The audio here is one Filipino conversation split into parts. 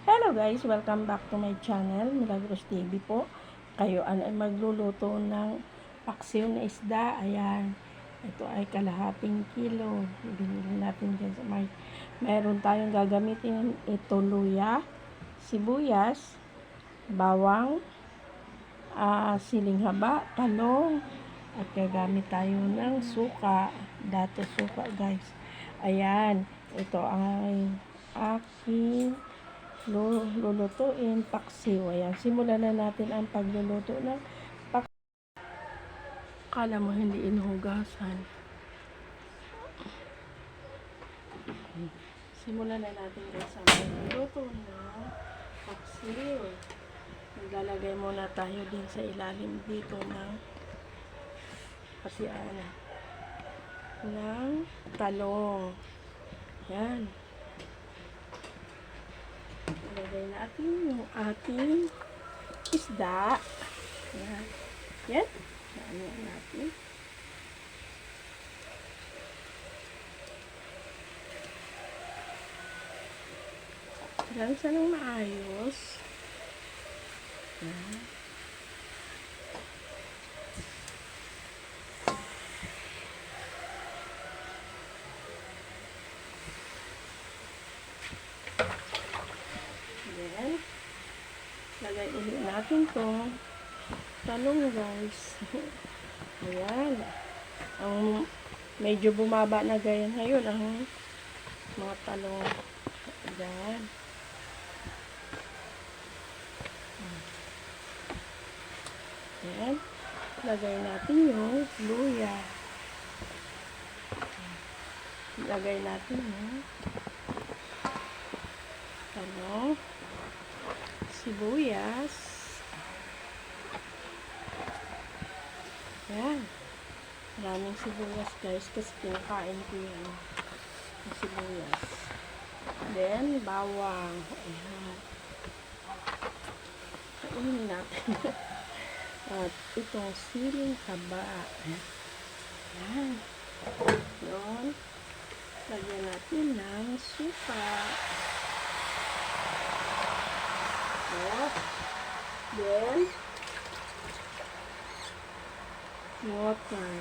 Hello guys, welcome back to my channel, Milagros TV po. Kayo ay magluluto ng paksiw na isda. Ayan, ito ay kalahating kilo. Binili natin dyan sa may. Meron tayong gagamitin ito luya, sibuyas, bawang, siling haba, talong, at gagamit tayo ng suka, dato suka guys. Ayan, ito ay aking lulutuin paksiw. Ayan, simulan na natin ang pagluluto ng paksiw. Kala mo hindi inuhugasan. Simulan na natin guys ang pagluluto ng paksiw. Maglalagay muna tayo din sa ilalim dito ng ng talong. Ayan. Ilagay natin yung ating isda. Ayan. Yan. Ayan natin. Lansa ng maayos. Ayan. Then, lagay ulit natin to talong guys. Ayan. Ang medyo bumaba na ganyan ngayon ang mga talong. Ayan. Ayan. Lagay natin yung luya. Lagay natin yung talong, sibuyas. Ayan. Maraming sibuyas guys kasi kinakain ko yan. Yung sibuyas. Then, bawang. Ayan. Kainin natin. At itong siling haba. Ayan. Yun. Lagyan natin ng suka. Then, water.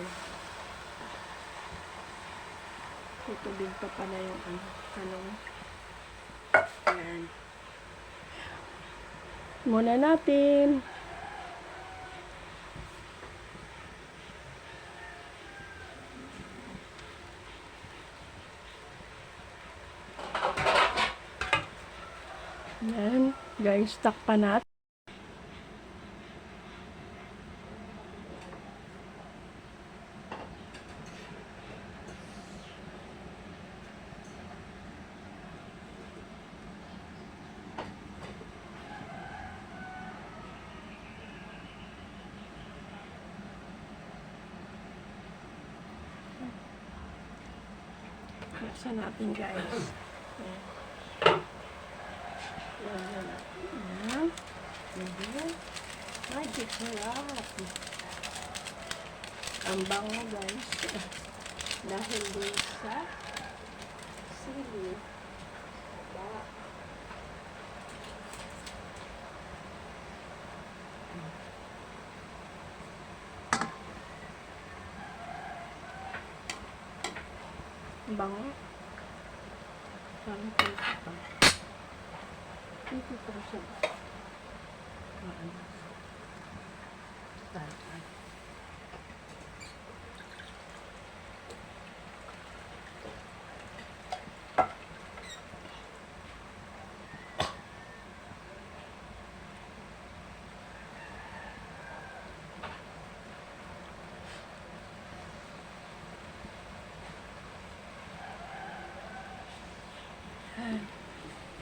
Tutubig pa pala yung talong. Ayan. Muna natin. Ayan. Guys, takpan natin. Buksan natin guys. Ayan. Ayan. Ayan. Ay, sarap. Ang bango guys. Dahil din sa sili. Bango. Parang pulsa pa. Ito pa siya.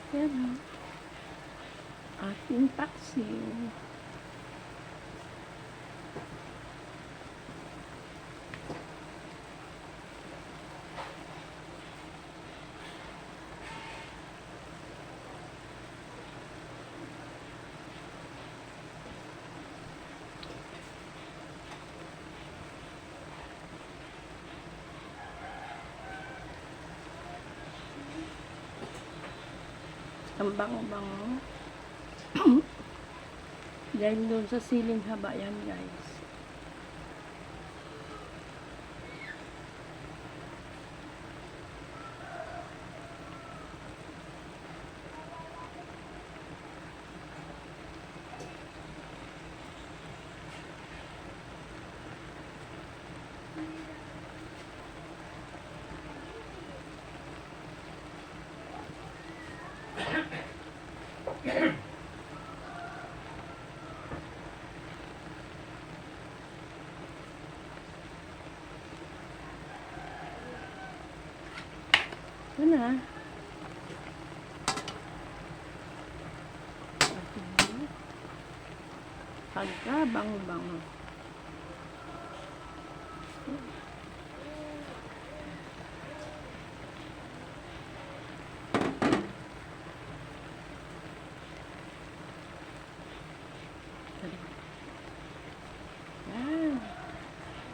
Yan ating paksiw. Ang bango-bango. Dahil doon sa siling haba yan, guys. Ito na. Pagka bango-bango. Yan.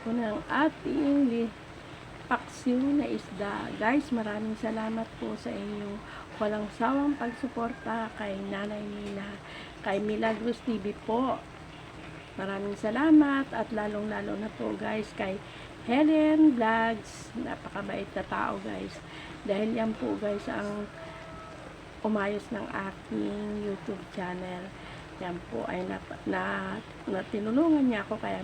Ito na ang ating paksiw na isda. Guys, maraming salamat po sa inyo. Walang sawang pagsuporta kay Nanay Mina, kay Milagros TV po. Maraming salamat at lalong-lalo na po guys kay Helen Vlogs. Napakabait na tao guys. Dahil yan po guys ang umayos ng aking YouTube channel. Yan po ay tinulungan niya ako kaya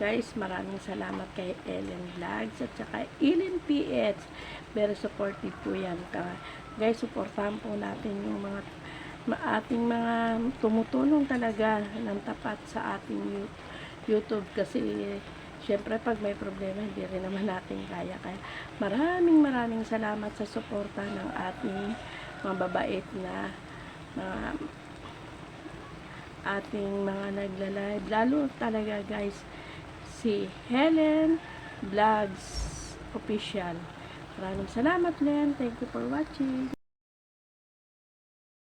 guys, maraming salamat kay Ellen Vlogs at saka Ellen PH. Very supportive po yan. Guys, supportahan po natin yung ating mga tumutulong talaga ng tapat sa ating YouTube kasi syempre pag may problema hindi rin naman natin kaya. Kaya maraming salamat sa suporta ng ating mababait na ating mga nagla-live. Lalo talaga guys si Helen Vlogs Official. Maraming salamat, Len. Thank you for watching.